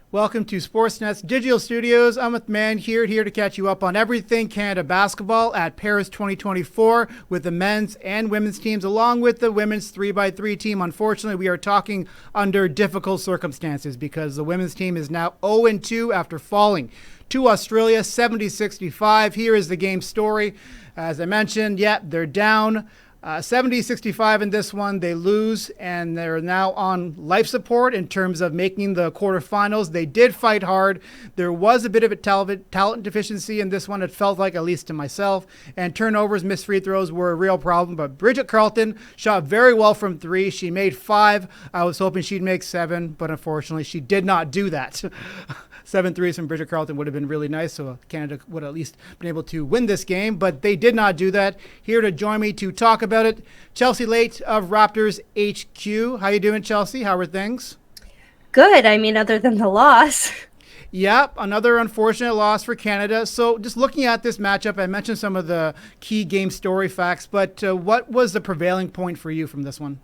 Welcome to Sportsnet's digital studios. I'm with Mann here to catch you up on everything Canada basketball at Paris 2024 with the men's and women's teams, along with the women's 3x3 team. Unfortunately, we are talking under difficult circumstances because the women's team is now 0-2 after falling to Australia 70-65. Here is the game story. As I mentioned, they're down 70-65 in this one. They lose, and they're now on life support in terms of making the quarterfinals. They did fight hard. There was a bit of a talent deficiency in this one, it felt like, at least to myself. And turnovers, missed free throws were a real problem. But Bridget Carleton shot very well from three. She made 5. I was hoping she'd make 7, but unfortunately she did not do that. 7 threes from Bridget Carleton would have been really nice, so Canada would have at least been able to win this game, but they did not do that. Here to join me to talk about it, Chelsea Leite of Raptors HQ. How you doing, Chelsea? How are things? Good. I mean, other than the loss. Yep, another unfortunate loss for Canada. So just looking at this matchup, I mentioned some of the key game story facts, but what was the prevailing point for you from this one?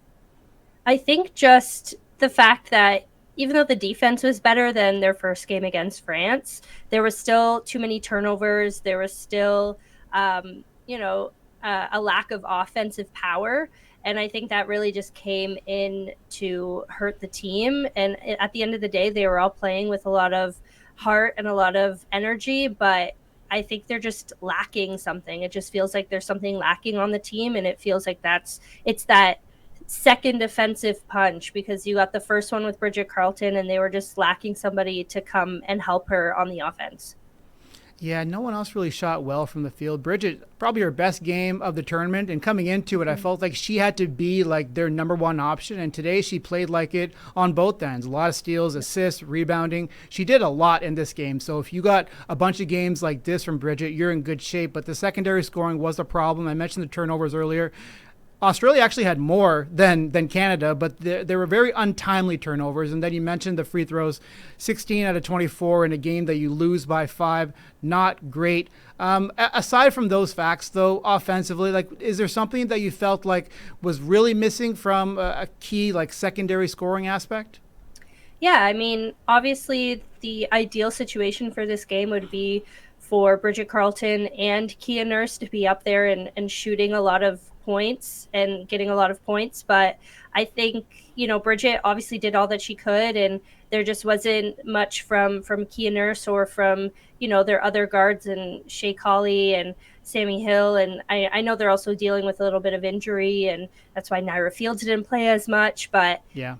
I think just the fact that even though the defense was better than their first game against France, there was still too many turnovers. There was still, a lack of offensive power. And I think that really just came in to hurt the team. And at the end of the day, they were all playing with a lot of heart and a lot of energy, but I think they're just lacking something. It just feels like there's something lacking on the team, and it feels like it's that second offensive punch, because you got the first one with Bridget Carleton and they were just lacking somebody to come and help her on the offense. Yeah, no one else really shot well from the field. Bridget, probably her best game of the tournament, and coming into it, I felt like she had to be like their number one option, and today she played like it on both ends. A lot of steals, assists, rebounding. She did a lot in this game, so if you got a bunch of games like this from Bridget, you're in good shape, but the secondary scoring was a problem. I mentioned the turnovers earlier. Australia actually had more than Canada, but there were very untimely turnovers. And then you mentioned the free throws, 16 out of 24 in a game that you lose by 5. Not great. Aside from those facts, though, offensively, like, is there something that you felt like was really missing from a key, like, secondary scoring aspect? Yeah, I mean, obviously the ideal situation for this game would be for Bridget Carleton and Kia Nurse to be up there and shooting a lot of points and getting a lot of points. But I think, Bridget obviously did all that she could, and there just wasn't much from Kia Nurse or from, their other guards and Shea Colley and Sammy Hill. And I know they're also dealing with a little bit of injury, and that's why Naira Fields didn't play as much. But Yeah.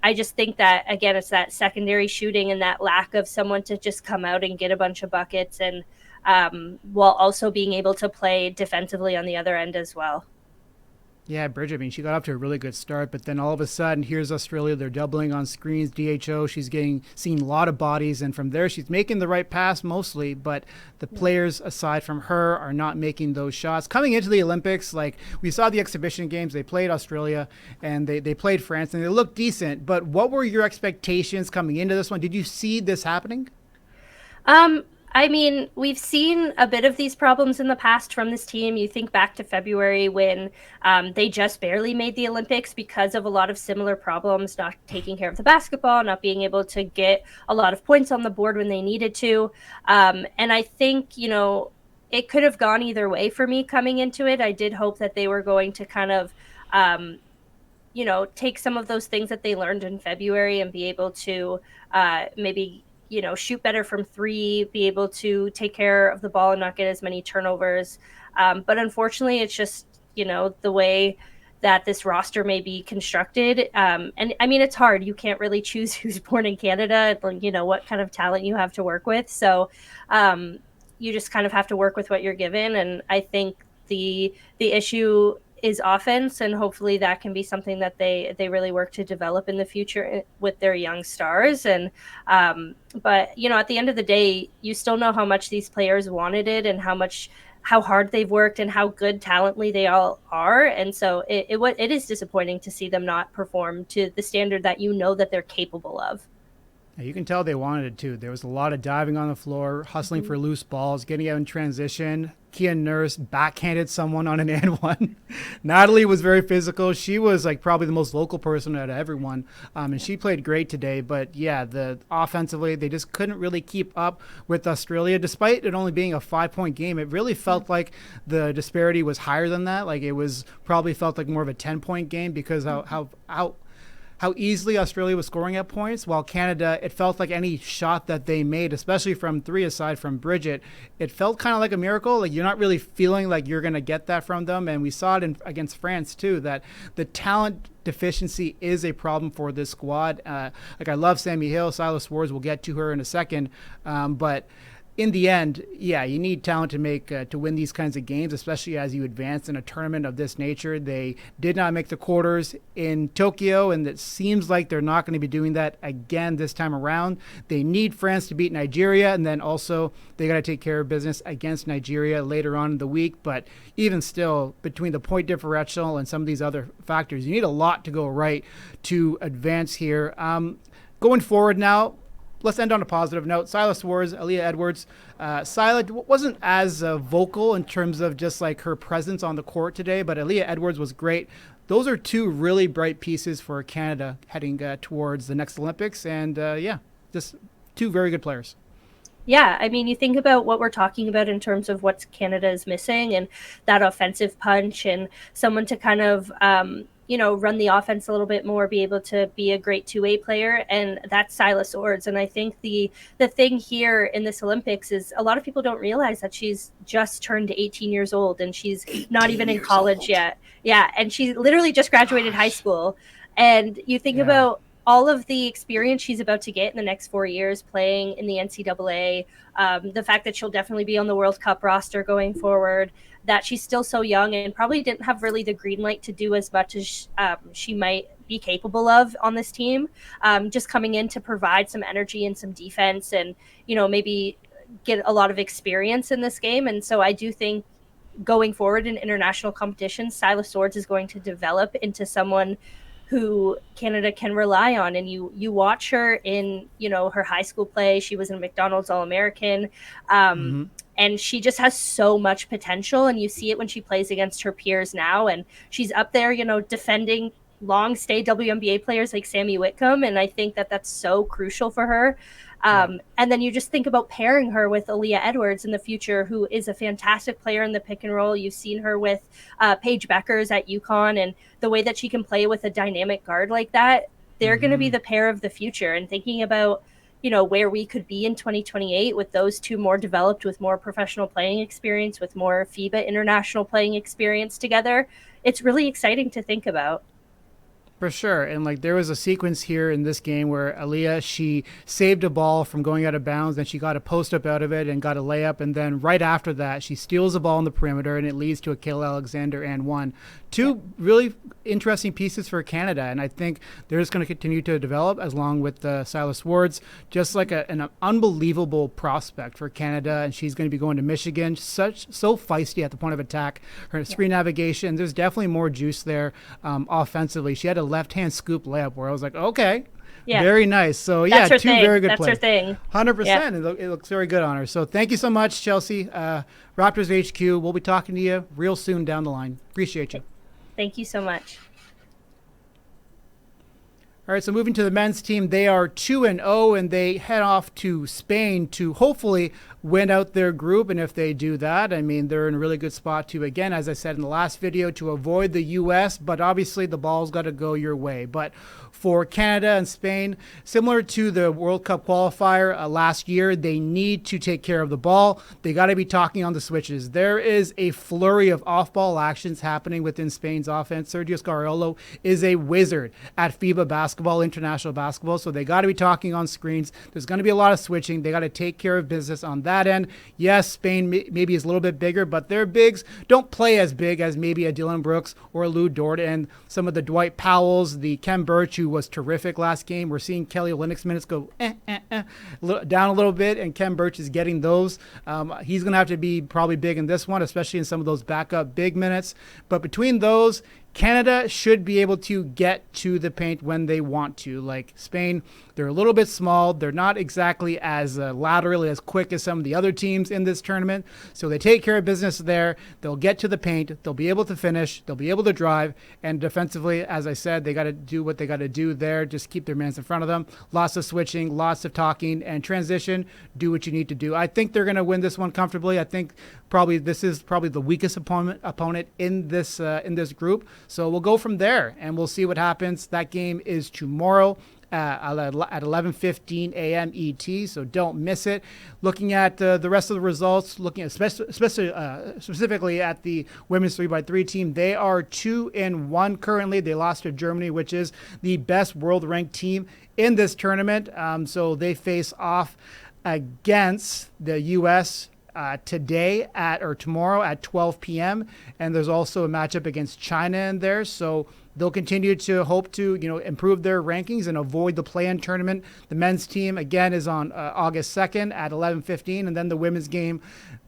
I just think that, again, it's that secondary shooting and that lack of someone to just come out and get a bunch of buckets, and while also being able to play defensively on the other end as well. Yeah, Bridget, I mean, she got off to a really good start, but then all of a sudden, here's Australia. They're doubling on screens, DHO. She's seeing a lot of bodies, and from there, she's making the right pass mostly, but the players aside from her are not making those shots. Coming into the Olympics, like, we saw the exhibition games, they played Australia, and they played France, and they looked decent, but what were your expectations coming into this one? Did you see this happening? I mean, we've seen a bit of these problems in the past from this team. You think back to February when they just barely made the Olympics because of a lot of similar problems, not taking care of the basketball, not being able to get a lot of points on the board when they needed to. And I think, it could have gone either way for me coming into it. I did hope that they were going to kind of, take some of those things that they learned in February and be able to maybe shoot better from three, be able to take care of the ball and not get as many turnovers. But unfortunately, it's just, the way that this roster may be constructed. And I mean, it's hard. You can't really choose who's born in Canada, what kind of talent you have to work with. So you just kind of have to work with what you're given. And I think the issue is offense, and hopefully that can be something that they really work to develop in the future with their young stars. And but at the end of the day, you still know how much these players wanted it and how hard they've worked and how good talently they all are. And so it is disappointing to see them not perform to the standard that that they're capable of. Yeah, you can tell they wanted it too. There was a lot of diving on the floor, hustling for loose balls, getting out in transition. Kia Nurse backhanded someone on an and one. Natalie was very physical. She was like probably the most vocal person out of everyone, and she played great today. But yeah, the offensively they just couldn't really keep up with Australia, despite it only being a 5-point game. It really felt like the disparity was higher than that. Like it was probably felt like more of a 10-point game because how easily Australia was scoring at points, while Canada, it felt like any shot that they made, especially from three aside from Bridget, it felt kind of like a miracle. Like you're not really feeling like you're going to get that from them. And we saw it against France too, that the talent deficiency is a problem for this squad. Like I love Sammy Hill, Silas Wards, we'll get to her in a second. But in the end, yeah, you need talent to win these kinds of games, especially as you advance in a tournament of this nature. They did not make the quarters in Tokyo, and it seems like they're not going to be doing that again this time around. They need France to beat Nigeria, and then also they got to take care of business against Nigeria later on in the week. But even still, between the point differential and some of these other factors, you need a lot to go right to advance here. Going forward now, let's end on a positive note. Silas Wards, Aaliyah Edwards. Silas wasn't as vocal in terms of just like her presence on the court today, but Aaliyah Edwards was great. Those are two really bright pieces for Canada heading towards the next Olympics. And just two very good players. Yeah, I mean, you think about what we're talking about in terms of what Canada is missing and that offensive punch and someone to kind of run the offense a little bit more, be able to be a great two-way player, and that's Silas Wards. And I think the thing here in this Olympics is a lot of people don't realize that she's just turned 18 years old and she's not even in college yet. Yeah, and she literally just graduated high school. And you think about all of the experience she's about to get in the next 4 years playing in the NCAA, the fact that she'll definitely be on the World Cup roster going forward, that she's still so young and probably didn't have really the green light to do as much as she might be capable of on this team, just coming in to provide some energy and some defense and, maybe get a lot of experience in this game. And so I do think going forward in international competitions, Silas Wards is going to develop into someone who Canada can rely on. And you watch her in, her high school play. She was a McDonald's All-American. And she just has so much potential. And you see it when she plays against her peers now. And she's up there, defending long stay WNBA players like Sammy Whitcomb. And I think that that's so crucial for her. And then you just think about pairing her with Aaliyah Edwards in the future, who is a fantastic player in the pick and roll. You've seen her with Paige Beckers at UConn, and the way that she can play with a dynamic guard like that, they're going to be the pair of the future. And thinking about, where we could be in 2028 with those two more developed, with more professional playing experience, with more FIBA international playing experience together, it's really exciting to think about. For sure. And like there was a sequence here in this game where Aaliyah, she saved a ball from going out of bounds and she got a post up out of it and got a layup. And then right after that, she steals the ball in the perimeter and it leads to a Kayla Alexander and one. Two really interesting pieces for Canada. And I think they're just going to continue to develop as long with Silas Wards, just like an unbelievable prospect for Canada. And she's going to be going to Michigan, so feisty at the point of attack. Her screen navigation, there's definitely more juice there offensively. She had a left-hand scoop layup where I was like, okay, very nice. So that's two very good That's players. her thing. 100%. Yeah. It looks very good on her. So thank you so much, Chelsea. Raptors HQ, we'll be talking to you real soon down the line. Appreciate you. Thank you so much. All right, so moving to the men's team, they are 2-0, and they head off to Spain to hopefully win out their group. And if they do that, I mean, they're in a really good spot to, again, as I said in the last video, to avoid the U.S., but obviously the ball's got to go your way. But for Canada and Spain, similar to the World Cup qualifier last year, they need to take care of the ball. They got to be talking on the switches. There is a flurry of off-ball actions happening within Spain's offense. Sergio Scariolo is a wizard at FIBA basketball, international basketball, so they got to be talking on screens. There's going to be a lot of switching. They got to take care of business on that end. Yes, Spain maybe is a little bit bigger, but their bigs don't play as big as maybe a Dylan Brooks or a Lou Dort, and some of the Dwight Powells, the Kem Birch, who was terrific last game. We're seeing Kelly Olynyk's minutes go down a little bit, and Kem Birch is getting those. He's going to have to be probably big in this one, especially in some of those backup big minutes. But between those, Canada should be able to get to the paint when they want to. Like Spain, They're a little bit small. They're not exactly as laterally as quick as some of the other teams in this tournament. So they take care of business there. They'll get to the paint. They'll be able to finish. They'll be able to drive. And defensively, as I said, they got to do what they got to do there. Just keep their mans in front of them. Lots of switching, lots of talking, and transition. Do what you need to do. I think they're going to win this one comfortably. I think this is probably the weakest opponent in this group. So we'll go from there, and we'll see what happens. That game is tomorrow at 11:15 a.m. ET, so don't miss it. Looking at the rest of the results, looking at specifically at the women's 3x3 team, they are 2-1 currently. They lost to Germany, which is the best world-ranked team in this tournament. So they face off against the U.S. Tomorrow at 12 p.m. And there's also a matchup against China in there. So they'll continue to hope to, improve their rankings and avoid the play-in tournament. The men's team, again, is on August 2nd at 11:15. And then the women's game,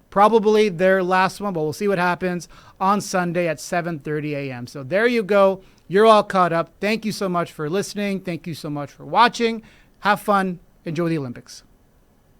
probably their last one, but we'll see what happens, on Sunday at 7:30 a.m. So there you go. You're all caught up. Thank you so much for listening. Thank you so much for watching. Have fun. Enjoy the Olympics.